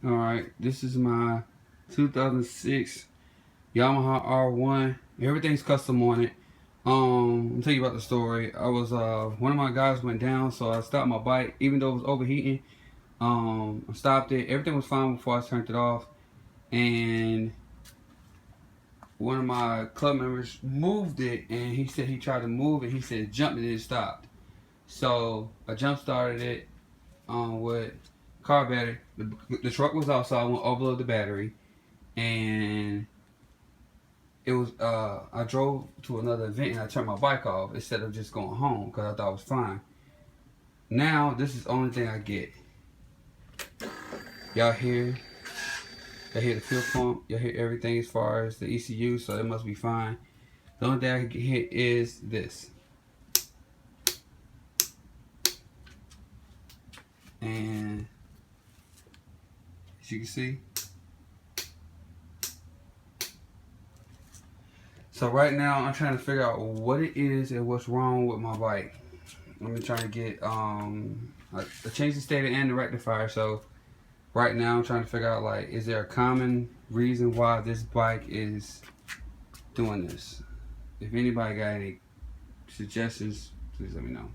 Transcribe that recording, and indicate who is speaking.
Speaker 1: Alright, this is my 2006 Yamaha R1. Everything's custom on it. I'll tell you about the story. I was one of my guys went down, so I stopped my bike, even though it was overheating. I stopped it. Everything was fine before I turned it off, and one of my club members moved it, and he said he tried to move it. He said it jumped and it stopped. So I jump started it with car battery. The truck was off, so I went overload the battery, and it was I drove to another event and I turned my bike off instead of just going home because I thought it was fine. Now this is the only thing I get. Y'all hear the fuel pump, y'all hear everything as far as the ECU, so it must be fine. The only thing I can hear is this. And as you can see, so right now I'm trying to figure out what it is and what's wrong with my bike. I'm trying to get I changed the stator and the rectifier, so right now I'm trying to figure out, like, is there a common reason why this bike is doing this? If anybody got any suggestions, please let me know.